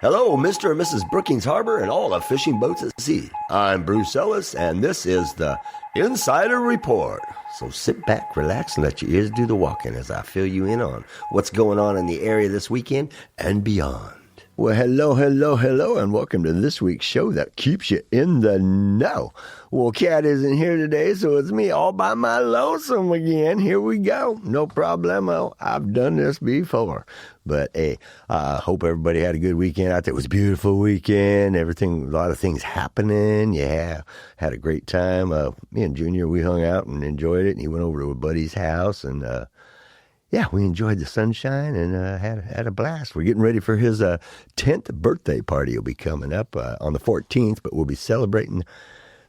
Hello, Mr. and Mrs. Brookings Harbor and all the fishing boats at sea. I'm Bruce Ellis, and this is the Insider Report. So sit back, relax, and let your ears do the walking as I fill you in on what's going on in the area this weekend and beyond. Well, hello, and welcome to this week's show that keeps you in the know. Well, Cat isn't here today, so it's me all by my lonesome again. Here we go. No problemo. I've done this before. But, hey, I hope everybody had a good weekend out there. It was a beautiful weekend. Everything, a lot of things happening. Yeah, had a great time. Me and Junior, we hung out and enjoyed it. And he went over to a buddy's house and, yeah, we enjoyed the sunshine and had a blast. We're getting ready for his 10th birthday party. He'll be coming up on the 14th, but we'll be celebrating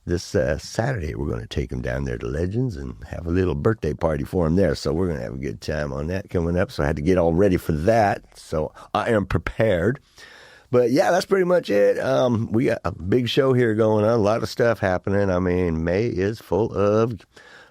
this Saturday. We're going to take him down there to Legends and have a little birthday party for him there. So we're going to have a good time on that coming up. So I had to get all ready for that. So I am prepared. But, yeah, that's pretty much it. We got a big show here going on, a lot of stuff happening. I mean, May is full of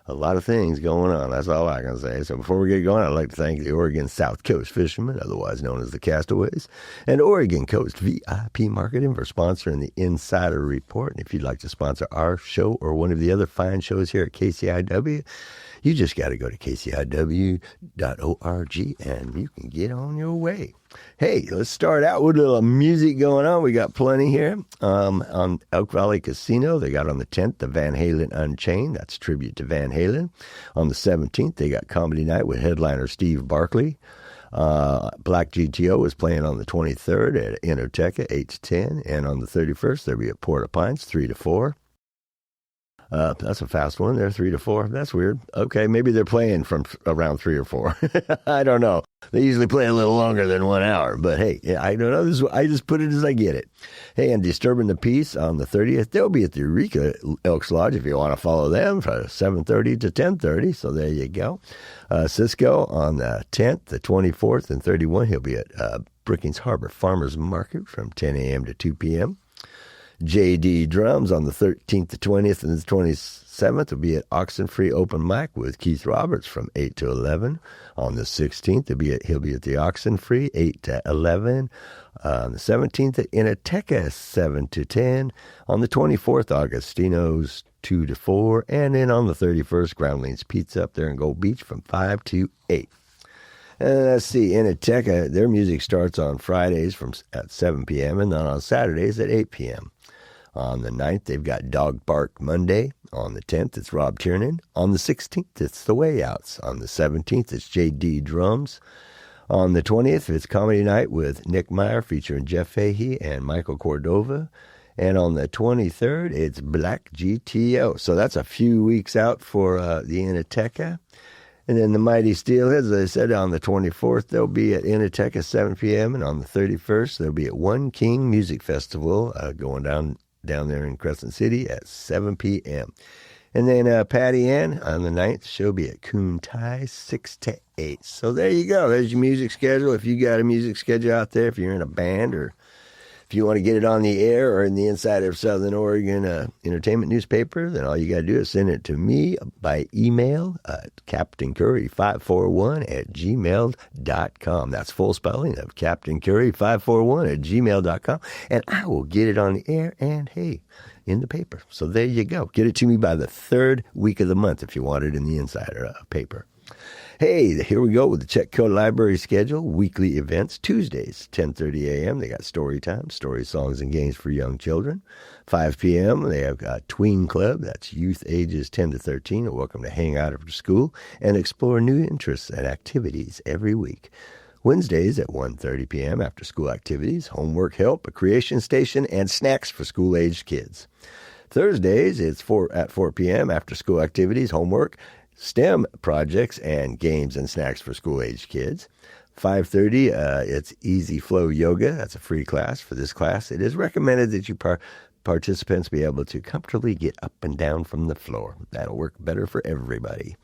a lot of things going on. That's all I can say. So before we get going, I'd like to thank the Oregon South Coast Fishermen, otherwise known as the Castaways, and Oregon Coast VIP Marketing for sponsoring the Insider Report. And if you'd like to sponsor our show or one of the other fine shows here at KCIW, you just got to go to kciw.org and you can get on your way. Hey, let's start out with a little music going on. We got plenty here. On Elk Valley Casino, they got on the 10th the Van Halen Unchained. That's a tribute to Van Halen. On the 17th, they got Comedy Night with headliner Steve Barkley. Black GTO is playing on the 23rd at Enoteca, 8 to 10. And on the 31st, they'll be at Port au Pines, 3 to 4. That's a fast one. They're 3 to 4. That's weird. Okay, maybe they're playing from around 3 or 4. I don't know. They usually play a little longer than 1 hour. But hey, I don't know. I just put it as I get it. Hey, and Disturbing the Peace on the 30th. They'll be at the Eureka Elks Lodge if you want to follow them from 7:30 to 10:30. So there you go. Cisco on the 10th, the 24th, and 31. He'll be at Brookings Harbor Farmers Market from 10 a.m. to 2 p.m. JD Drums on the 13th, the 20th, and the 27th will be at Oxenfree Open Mic with Keith Roberts from 8 to 11. On the 16th, he'll be at the Oxenfree, 8 to 11. On the 17th, at Enoteca, 7 to 10. On the 24th, Augustino's, 2 to 4. And then on the 31st, Groundlings Pizza up there in Gold Beach from 5 to 8. And let's see, Enoteca, their music starts on Fridays at 7 p.m. and then on Saturdays at 8 p.m. On the 9th, they've got Dog Bark Monday. On the 10th, it's Rob Tiernan. On the 16th, it's The Way Outs. On the 17th, it's JD Drums. On the 20th, it's Comedy Night with Nick Meyer featuring Jeff Fahey and Michael Cordova. And on the 23rd, it's Black GTO. So that's a few weeks out for the Enoteca. And then the Mighty Steelheads, as I said, on the 24th, they'll be at Enoteca 7 p.m. And on the 31st, they'll be at One King Music Festival going down there in Crescent City at 7 p.m. And then Patty Ann on the 9th, she'll be at Coon Tai 6 to 8. So there you go. There's your music schedule. If you got a music schedule out there, if you're in a band or if you want to get it on the air or in the Inside of Southern Oregon Entertainment newspaper, then all you got to do is send it to me by email at captaincurry541@gmail.com. That's full spelling of captaincurry541@gmail.com. And I will get it on the air and, hey, in the paper. So there you go. Get it to me by the 3rd week of the month if you want it in the Insider paper. Hey, here we go with the Chetco Library schedule. Weekly events, Tuesdays, 10:30 a.m. They got story time, story songs and games for young children. 5 p.m. they have got Tween Club. That's youth ages 10 to 13. Are welcome to hang out after school and explore new interests and activities every week. Wednesdays at 1:30 p.m. after school activities, homework help, a creation station, and snacks for school-aged kids. Thursdays, it's at 4 p.m. after school activities, homework, STEM projects, and games and snacks for school-aged kids. 5:30, it's Easy Flow Yoga. That's a free class. For this class, it is recommended that you participants be able to comfortably get up and down from the floor. That'll work better for everybody.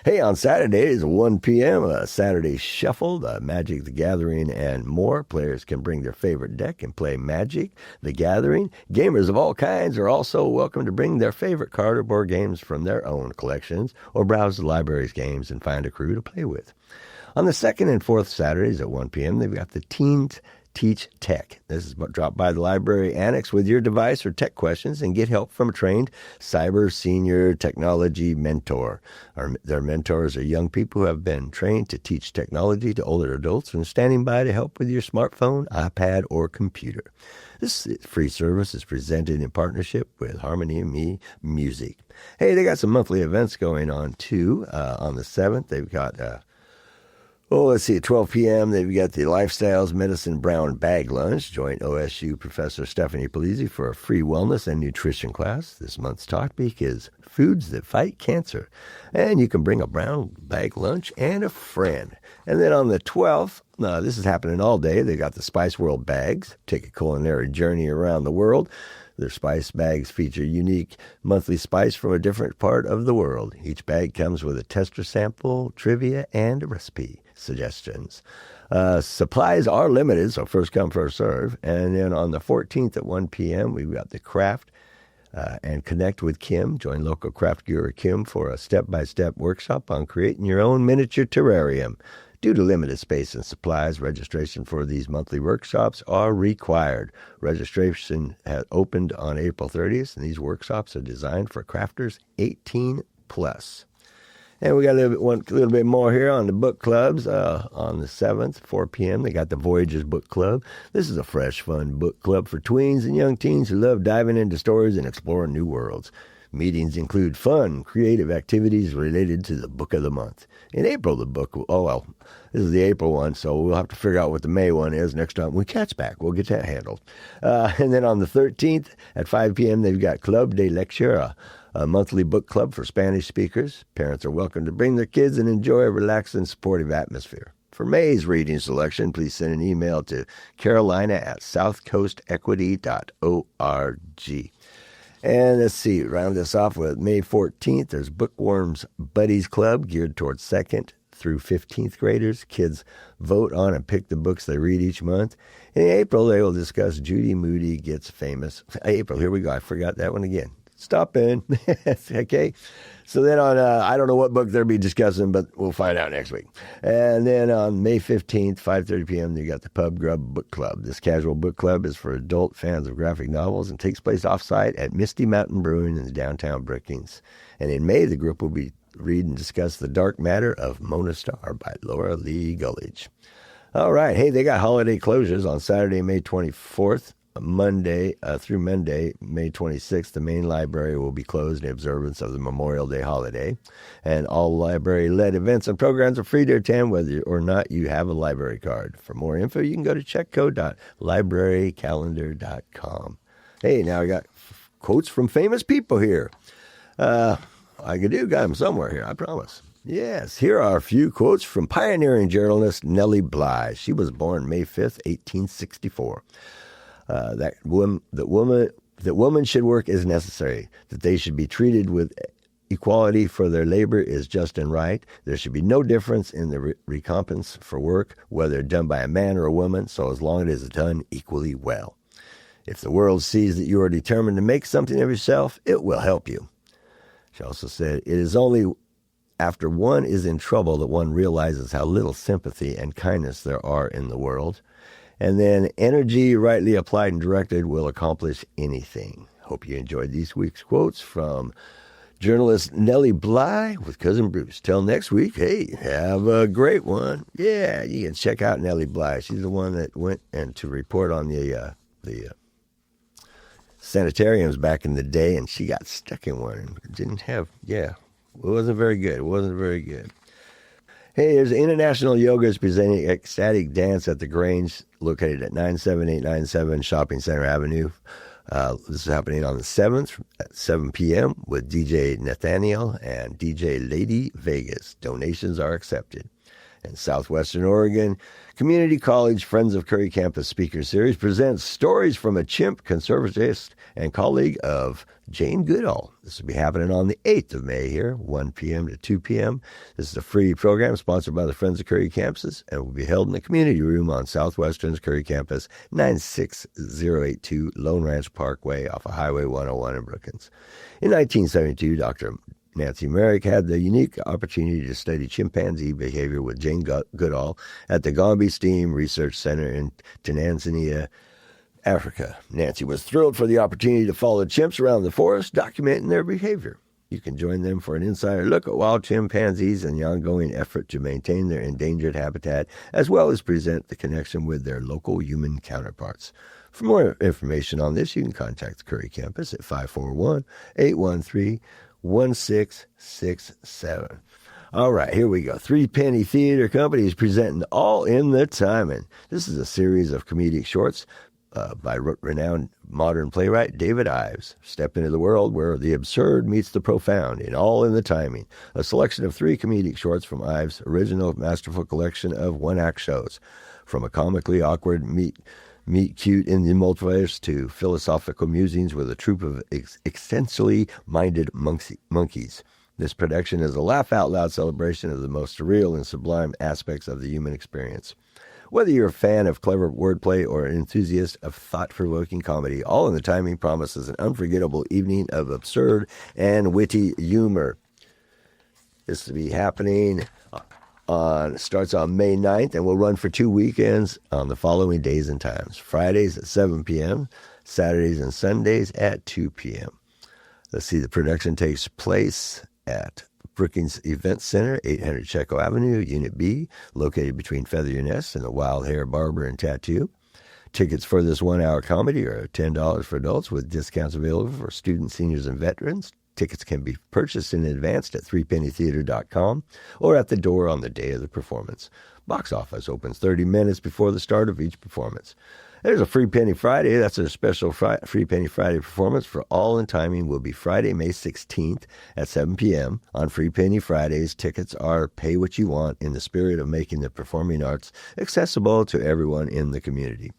Hey, on Saturdays, 1 p.m., Saturday Shuffle, Magic the Gathering, and more. Players can bring their favorite deck and play Magic the Gathering. Gamers of all kinds are also welcome to bring their favorite card or board games from their own collections or browse the library's games and find a crew to play with. On the second and fourth Saturdays at 1 p.m., they've got the Teen Teach Tech. This is drop by the library annex with your device or tech questions and get help from a trained cyber senior technology mentor. Their mentors are young people who have been trained to teach technology to older adults and standing by to help with your smartphone, iPad, or computer. This free service is presented in partnership with Harmony and Me Music. Hey, they got some monthly events going on, too. On the 7th, they've got, at 12 p.m., they've got the Lifestyles Medicine Brown Bag Lunch. Join OSU Professor Stephanie Polizzi for a free wellness and nutrition class. This month's topic is Foods That Fight Cancer. And you can bring a brown bag lunch and a friend. And then on the 12th, this is happening all day. They got the Spice World bags. Take a culinary journey around the world. Their spice bags feature unique monthly spice from a different part of the world. Each bag comes with a tester sample, trivia, and a recipe suggestions. Supplies are limited, so first come, first serve. And then on the 14th at 1 p.m., we've got the Craft and Connect with Kim. Join local craft guru Kim for a step-by-step workshop on creating your own miniature terrarium. Due to limited space and supplies, registration for these monthly workshops are required. Registration has opened on April 30th, and these workshops are designed for crafters 18 plus. And we got a little bit more here on the book clubs. On the 7th, 4 p.m., they got the Voyagers Book Club. This is a fresh, fun book club for tweens and young teens who love diving into stories and exploring new worlds. Meetings include fun, creative activities related to the book of the month. In April, the book, this is the April one, so we'll have to figure out what the May one is next time we catch back. We'll get that handled. And then on the 13th at 5 p.m., they've got Club de Lectura, a monthly book club for Spanish speakers. Parents are welcome to bring their kids and enjoy a relaxed and supportive atmosphere. For May's reading selection, please send an email to carolina@southcoastequity.org. And let's see, round this off with May 14th, there's Bookworms Buddies Club geared towards 2nd through 15th graders. Kids vote on and pick the books they read each month. In April, they will discuss Judy Moody Gets Famous. April, here we go. I forgot that one again. Stop in. Okay. So then on, I don't know what book they'll be discussing, but we'll find out next week. And then on May 15th, 5:30 p.m., you got the Pub Grub Book Club. This casual book club is for adult fans of graphic novels and takes place off-site at Misty Mountain Brewing in the downtown Brookings. And in May, the group will be read and discuss The Dark Matter of Mona Starr by Laura Lee Gullidge. All right. Hey, they got holiday closures on Saturday, May 24th. Monday through Monday, May 26th, the main library will be closed in observance of the Memorial Day holiday. And all library-led events and programs are free to attend whether or not you have a library card. For more info, you can go to chetco.librarycalendar.com. Hey, now I got quotes from famous people here. I got them somewhere here, I promise. Yes, here are a few quotes from pioneering journalist Nellie Bly. She was born May 5th, 1864. That woman should work is necessary, that they should be treated with equality for their labor is just and right. There should be no difference in the recompense for work, whether done by a man or a woman, so as long as it is done equally well. If the world sees that you are determined to make something of yourself, it will help you. She also said, it is only after one is in trouble that one realizes how little sympathy and kindness there are in the world. And then energy rightly applied and directed will accomplish anything. Hope you enjoyed these week's quotes from journalist Nellie Bly with Cousin Bruce. Till next week, hey, have a great one. Yeah, you can check out Nellie Bly. She's the one that went and to report on the sanitariums back in the day, and she got stuck in one and didn't have, it wasn't very good. Hey, there's International Yoga is presenting Ecstatic Dance at the Grange, located at 97897 Shopping Center Avenue. This is happening on the 7th at 7 p.m. with DJ Nathaniel and DJ Lady Vegas. Donations are accepted. In Southwestern Oregon, Community College Friends of Curry Campus Speaker Series presents Stories from a Chimp, Conservationist, and colleague of Jane Goodall. This will be happening on the 8th of May here, 1 p.m. to 2 p.m. This is a free program sponsored by the Friends of Curry Campuses and will be held in the community room on Southwestern's Curry Campus, 96082 Lone Ranch Parkway off of Highway 101 in Brookings. In 1972, Dr. Nancy Merrick had the unique opportunity to study chimpanzee behavior with Jane Goodall at the Gombe STEAM Research Center in Tanzania, Africa. Nancy was thrilled for the opportunity to follow chimps around the forest, documenting their behavior. You can join them for an insider look at wild chimpanzees and the ongoing effort to maintain their endangered habitat, as well as present the connection with their local human counterparts. For more information on this, you can contact the Curry campus at 541-813-1667. All right, here we go. Threepenny Theater Company is presenting All in the Timing. This is a series of comedic shorts by renowned modern playwright David Ives. Step into the world where the absurd meets the profound in All in the Timing, a selection of 3 comedic shorts from Ives' original masterful collection of one-act shows. From a comically awkward meet cute in the multiverse to philosophical musings with a troupe of existentially minded monkeys. This production is a laugh-out-loud celebration of the most surreal and sublime aspects of the human experience. Whether you're a fan of clever wordplay or an enthusiast of thought-provoking comedy, All in the Timing promises an unforgettable evening of absurd and witty humor. This will be happening starts on May 9th and will run for 2 weekends on the following days and times. Fridays at 7 p.m., Saturdays and Sundays at 2 p.m. Let's see, the production takes place at Brookings Event Center, 800 Chetco Avenue, Unit B, located between Feather Your Nest and the Wild Hair Barber and Tattoo. Tickets for this one-hour comedy are $10 for adults with discounts available for students, seniors, and veterans. Tickets can be purchased in advance at threepennytheater.com or at the door on the day of the performance. Box office opens 30 minutes before the start of each performance. There's a Free Penny Friday. That's a special Free Penny Friday performance for All in Timing. Will be Friday, May 16th at 7 p.m. On Free Penny Fridays, tickets are pay what you want in the spirit of making the performing arts accessible to everyone in the community.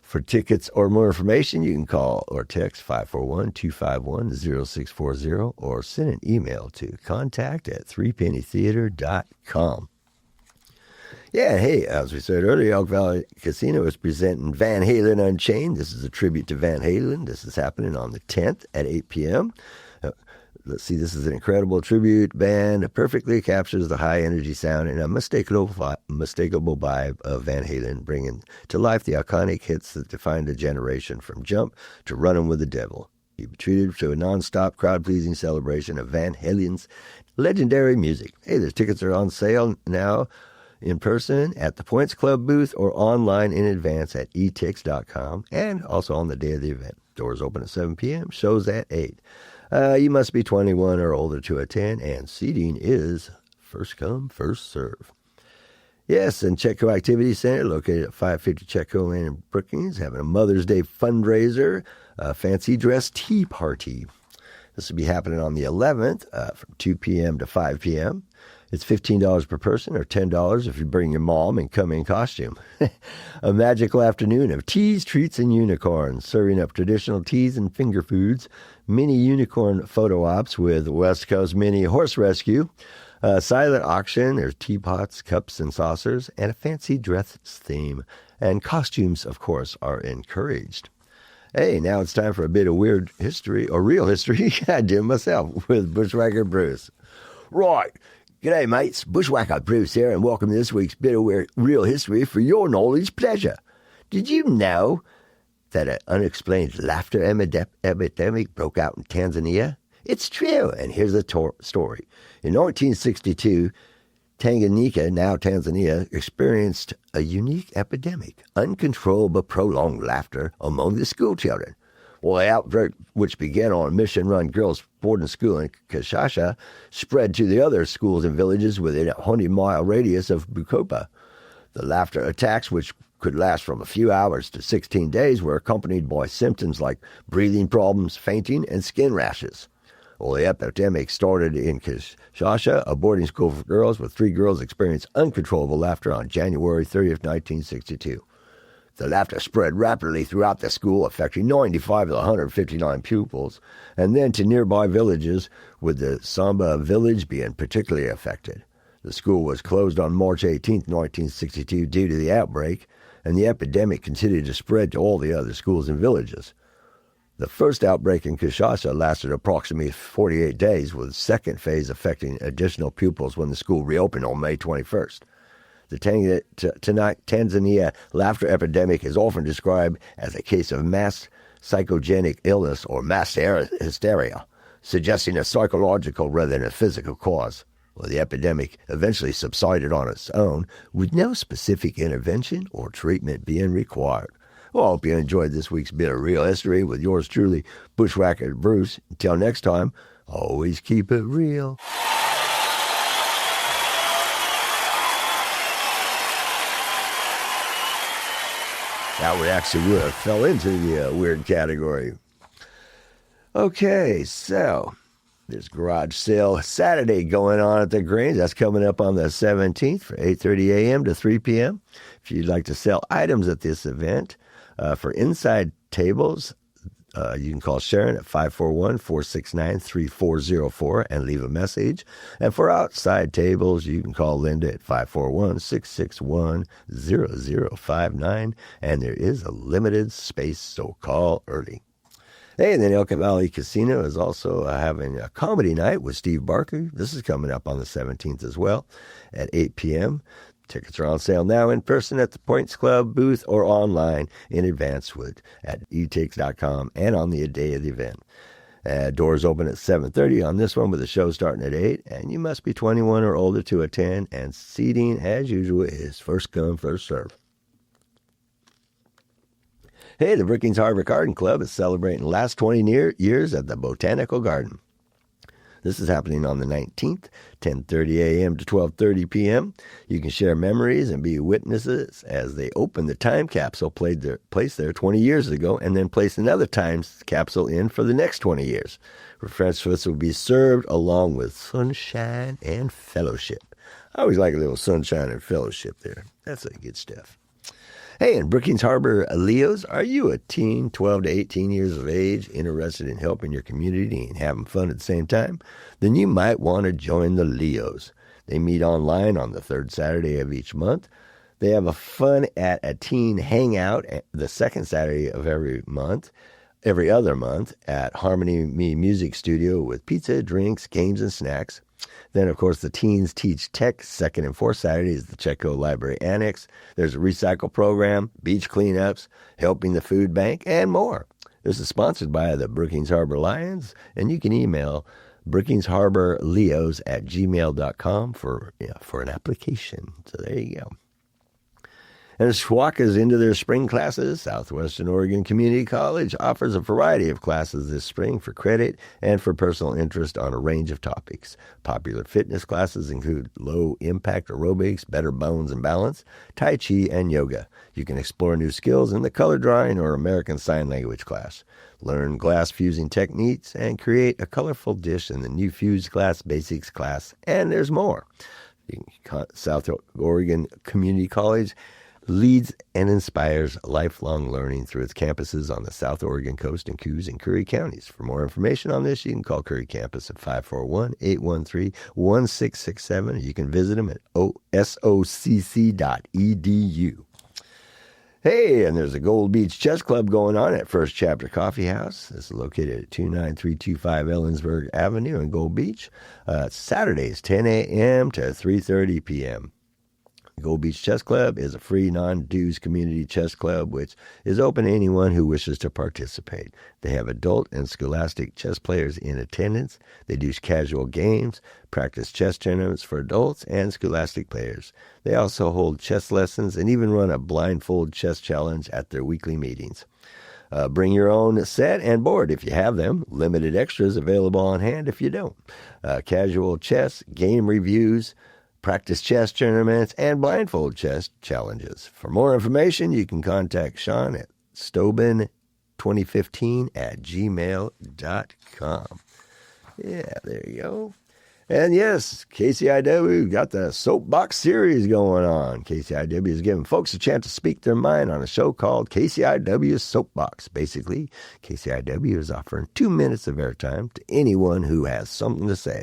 For tickets or more information, you can call or text 541-251-0640 or send an email to contact@threepennytheater.com. Yeah, hey, as we said earlier, Elk Valley Casino is presenting Van Halen Unchained. This is a tribute to Van Halen. This is happening on the 10th at 8 p.m. Let's see, this is an incredible tribute band. It perfectly captures the high-energy sound and a unmistakable vibe of Van Halen, bringing to life the iconic hits that defined a generation, from Jump to Runnin' with the Devil. You'll be treated to a non-stop, crowd-pleasing celebration of Van Halen's legendary music. Hey, the tickets are on sale now, in person at the Points Club booth or online in advance at etix.com, and also on the day of the event. Doors open at 7 p.m., shows at 8. You must be 21 or older to attend, and seating is first come, first serve. Yes, and Chetco Activity Center, located at 550 Chetco Lane in Brookings, having a Mother's Day fundraiser, a fancy dress tea party. This will be happening on the 11th from 2 p.m. to 5 p.m. It's $15 per person or $10 if you bring your mom and come in costume. A magical afternoon of teas, treats, and unicorns, serving up traditional teas and finger foods, mini unicorn photo ops with West Coast Mini Horse Rescue, a silent auction, there's teapots, cups, and saucers, and a fancy dress theme. And costumes, of course, are encouraged. Hey, now it's time for a bit of weird history, or real history, I did myself, with Bushwhacker Bruce. Right. G'day, mates. Bushwhacker Bruce here, and welcome to this week's bit of real history for your knowledge pleasure. Did you know that an unexplained laughter epidemic broke out in Tanzania? It's true, and here's the story. In 1962, Tanganyika, now Tanzania, experienced a unique epidemic, uncontrolled but prolonged laughter among the school children. Well, the outbreak, which began on a mission-run girls' boarding school in Kinshasa, spread to the other schools and villages within a 100-mile radius of Bukoba. The laughter attacks, which could last from a few hours to 16 days, were accompanied by symptoms like breathing problems, fainting, and skin rashes. Well, the epidemic started in Kinshasa, a boarding school for girls, with 3 girls experienced uncontrollable laughter on January 30th, 1962. The laughter spread rapidly throughout the school, affecting 95 of the 159 pupils, and then to nearby villages, with the Samba village being particularly affected. The school was closed on March 18, 1962, due to the outbreak, and the epidemic continued to spread to all the other schools and villages. The first outbreak in Kinshasa lasted approximately 48 days, with the second phase affecting additional pupils when the school reopened on May 21st. The Tanzania laughter epidemic is often described as a case of mass psychogenic illness or mass hysteria, suggesting a psychological rather than a physical cause. Well, the epidemic eventually subsided on its own, with no specific intervention or treatment being required. Well, I hope you enjoyed this week's bit of real history with yours truly, Bushwhacker Bruce. Until next time, always keep it real. That would actually fell into the weird category. Okay, so there's garage sale Saturday going on at the Grange. That's coming up on the 17th from 8:30 a.m. to 3 p.m. If you'd like to sell items at this event, for inside tables, you can call Sharon at 541-469-3404 and leave a message. And for outside tables, you can call Linda at 541-661-0059. And there is a limited space, so call early. Hey, and then Elk Valley Casino is also having a comedy night with Steve Barker. This is coming up on the 17th as well at 8 p.m. Tickets are on sale now in person at the Points Club booth or online in advance at etix.com and on the day of the event. Doors open at 7:30 on this one with the show starting at 8, and you must be 21 or older to attend, and seating, as usual, is first come, first serve. Hey, the Brookings Harbor Garden Club is celebrating the last 20 years at the Botanical Garden. This is happening on the 19th, 10:30 a.m. to 12:30 p.m. You can share memories and be witnesses as they open the time capsule placed there 20 years ago and then place another time capsule in for the next 20 years. Refreshments will be served along with sunshine and fellowship. I always like a little sunshine and fellowship there. That's good stuff. Hey, in Brookings Harbor, Leos, are you a teen, 12 to 18 years of age, interested in helping your community and having fun at the same time? Then you might want to join the Leos. They meet online on the third Saturday of each month. They have a fun at a teen hangout the second Saturday of every other month at Harmony Music Studio with pizza, drinks, games, and snacks. Then, of course, the teens teach tech second and fourth Saturdays at the Chetco Library Annex. There's a recycle program, beach cleanups, helping the food bank, and more. This is sponsored by the Brookings Harbor Lions, and you can email brookingsharborleos@gmail.com for an application. So there you go. And as SWAC is into their spring classes, Southwestern Oregon Community College offers a variety of classes this spring for credit and for personal interest on a range of topics. Popular fitness classes include low-impact aerobics, better bones and balance, Tai Chi, and yoga. You can explore new skills in the color drawing or American Sign Language class. Learn glass fusing techniques and create a colorful dish in the new Fused Glass Basics class, and there's more. South Oregon Community College leads and inspires lifelong learning through its campuses on the South Oregon coast in Coos and Curry counties. For more information on this, you can call Curry Campus at 541-813-1667. You can visit them at socc.edu. Hey, and there's a Gold Beach Chess Club going on at First Chapter Coffee House. This is located at 29325 Ellensburg Avenue in Gold Beach. Saturdays, 10 a.m. to 3:30 p.m. Gold Beach Chess Club is a free, non-dues community chess club which is open to anyone who wishes to participate. They have adult and scholastic chess players in attendance. They do casual games, practice chess tournaments for adults and scholastic players. They also hold chess lessons and even run a blindfold chess challenge at their weekly meetings. Bring your own set and board if you have them. Limited extras available on hand if you don't. Casual chess, game reviews, practice chess tournaments, and blindfold chess challenges. For more information, you can contact Sean at stobin2015@gmail.com. Yeah, there you go. And yes, KCIW got the Soapbox series going on. KCIW is giving folks a chance to speak their mind on a show called KCIW Soapbox. Basically, KCIW is offering 2 minutes of airtime to anyone who has something to say.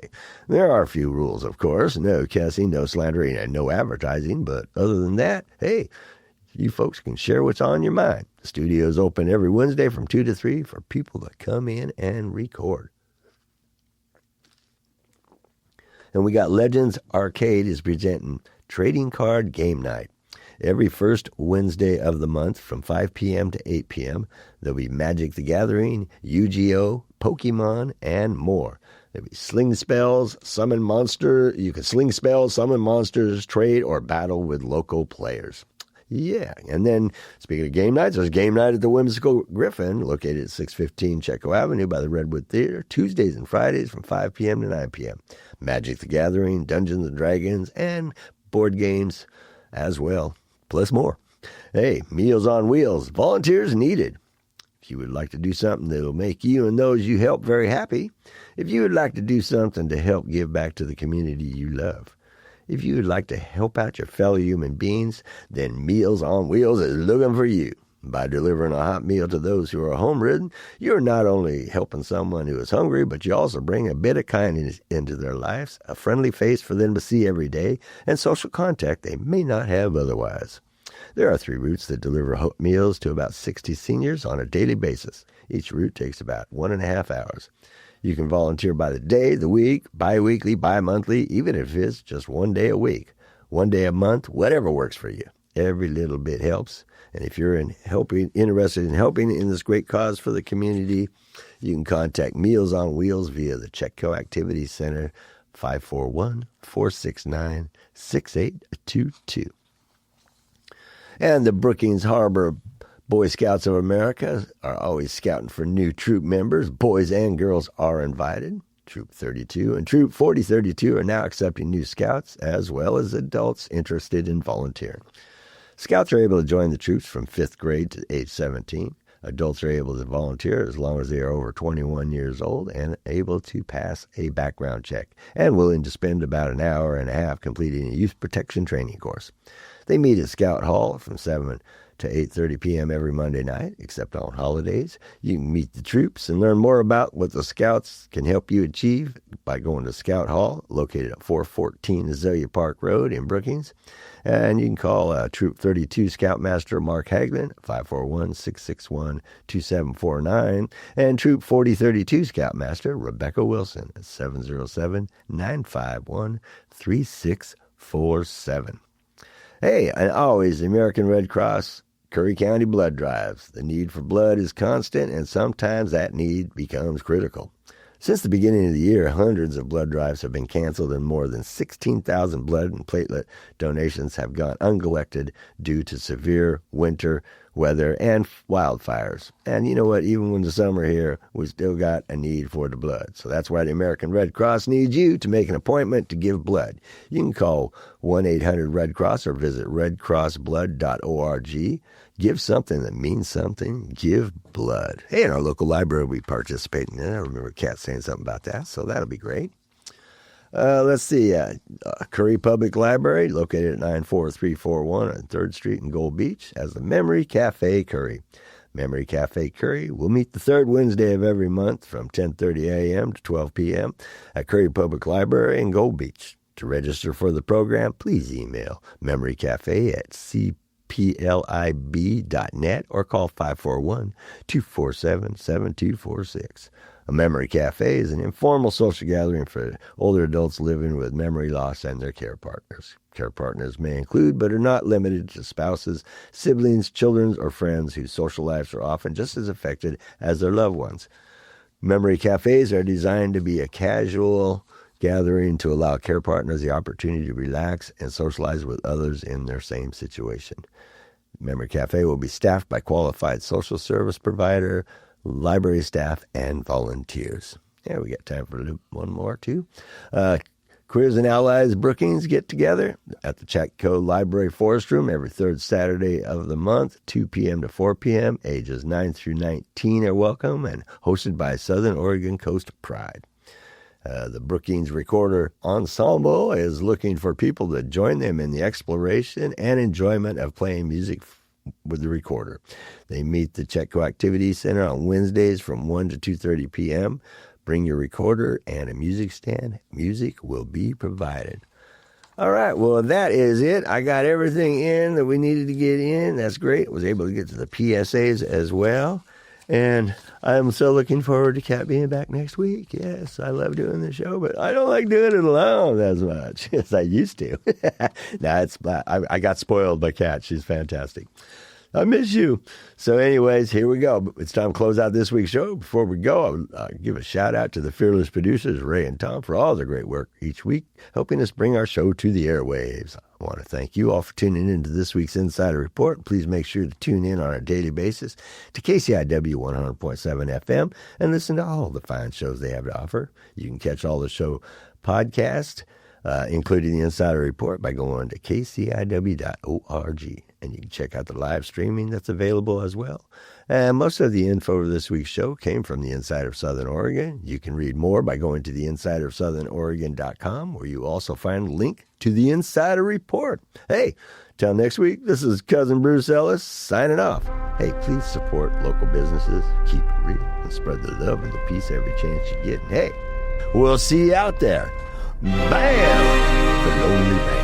There are a few rules, of course. No cussing, no slandering, and no advertising. But other than that, hey, You folks can share what's on your mind. The studio is open every Wednesday from 2 to 3 for people to come in and record. And we got Legends Arcade is presenting Trading Card Game Night. Every first Wednesday of the month from 5 p.m. to 8 p.m., there'll be Magic the Gathering, Yu-Gi-Oh!, Pokemon, and more. There'll be sling spells, summon monster. You can sling spells, summon monsters, trade, or battle with local players. Yeah, and then speaking of game nights, there's game night at the Whimsical Griffin, located at 615 Chetco Avenue by the Redwood Theater, Tuesdays and Fridays from 5 p.m. to 9 p.m. Magic the Gathering, Dungeons and Dragons, and board games as well, plus more. Hey, Meals on Wheels, volunteers needed. If you would like to do something that'll make you and those you help very happy, if you would like to do something to help give back to the community you love, if you would like to help out your fellow human beings, then Meals on Wheels is looking for you. By delivering a hot meal to those who are home-ridden, you're not only helping someone who is hungry, but you also bring a bit of kindness into their lives, a friendly face for them to see every day, and social contact they may not have otherwise. There are 3 routes that deliver hot meals to about 60 seniors on a daily basis. Each route takes about 1.5 hours. You can volunteer by the day, the week, bi-weekly, bi-monthly, even if it's just 1 day a week, 1 day a month, whatever works for you. Every little bit helps. And if you're interested in helping in this great cause for the community, you can contact Meals on Wheels via the Chetco Activity Center, 541-469-6822. And the Brookings Harbor Boy Scouts of America are always scouting for new troop members. Boys and girls are invited. Troop 32 and Troop 4032 are now accepting new scouts, as well as adults interested in volunteering. Scouts are able to join the troops from 5th grade to age 17. Adults are able to volunteer as long as they are over 21 years old and able to pass a background check and willing to spend about 1.5 hours completing a youth protection training course. They meet at Scout Hall from 7 to 8:30 p.m. every Monday night, except on holidays. You can meet the troops and learn more about what the Scouts can help you achieve by going to Scout Hall, located at 414 Azalea Park Road in Brookings. And you can call Troop 32 Scoutmaster Mark Hagelin, 541-661-2749, and Troop 4032 Scoutmaster Rebecca Wilson at 707-951-3647. Hey, and always the American Red Cross Curry County blood drives. The need for blood is constant, and sometimes that need becomes critical. Since the beginning of the year, hundreds of blood drives have been canceled, and more than 16,000 blood and platelet donations have gone uncollected due to severe winter weather and wildfires. And you know what? Even when the summer here, we still got a need for the blood. So that's why the American Red Cross needs you to make an appointment to give blood. You can call 1-800-RED-CROSS or visit redcrossblood.org. Give something that means something. Give blood. Hey, in our local library, we participate in that. I remember Kat saying something about that, so that'll be great. Let's see. Curry Public Library, located at 94341 on 3rd Street in Gold Beach, has the Memory Cafe Curry. Memory Cafe Curry will meet the 3rd Wednesday of every month from 10:30 a.m. to 12 p.m. at Curry Public Library in Gold Beach. To register for the program, please email memorycafe@cplib.net or call 541-247-7246. A memory cafe is an informal social gathering for older adults living with memory loss and their care partners. Care partners may include, but are not limited to, spouses, siblings, children, or friends whose social lives are often just as affected as their loved ones. Memory cafes are designed to be a casual gathering to allow care partners the opportunity to relax and socialize with others in their same situation. Memory Cafe will be staffed by qualified social service provider, library staff, and volunteers. Yeah, we got time for one more, too. Queers and Allies Brookings get together at the Chetco Library Forest Room every 3rd Saturday of the month, 2 p.m. to 4 p.m. Ages 9 through 19 are welcome and hosted by Southern Oregon Coast Pride. The Brookings Recorder Ensemble is looking for people to join them in the exploration and enjoyment of playing music with the recorder. They meet the Chetco Activity Center on Wednesdays from 1 to 2:30 p.m. Bring your recorder and a music stand. Music will be provided. All right, well, that is it. I got everything in that we needed to get in. That's great. Was able to get to the PSAs as well. And I'm so looking forward to Kat being back next week. Yes, I love doing the show, but I don't like doing it alone as much as I used to. I got spoiled by Kat. She's fantastic. I miss you. So anyways, here we go. It's time to close out this week's show. Before we go, I'll give a shout out to the fearless producers, Ray and Tom, for all their great work each week, helping us bring our show to the airwaves. I want to thank you all for tuning into this week's Insider Report. Please make sure to tune in on a daily basis to KCIW 100.7 FM and listen to all the fine shows they have to offer. You can catch all the show podcasts, including the Insider Report, by going to kciw.org. And you can check out the live streaming that's available as well. And most of the info for this week's show came from the Insider of Southern Oregon. You can read more by going to the insiderofsouthernoregon.com, where you also find a link to the Insider Report. Hey, till next week, this is Cousin Bruce Ellis signing off. Hey, please support local businesses, keep it real, and spread the love and the peace every chance you get. And hey, we'll see you out there. Bam! The Lonely Band.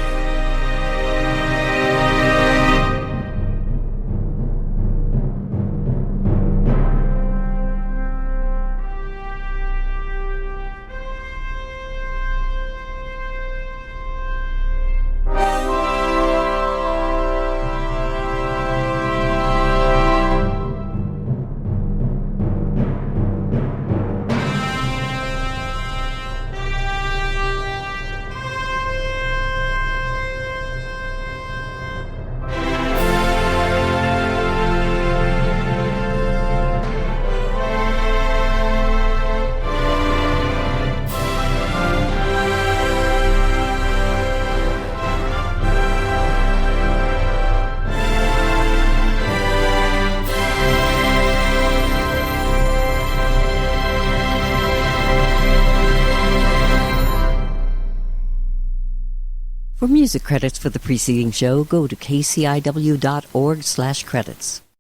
For music credits for the preceding show, go to kciw.org/credits.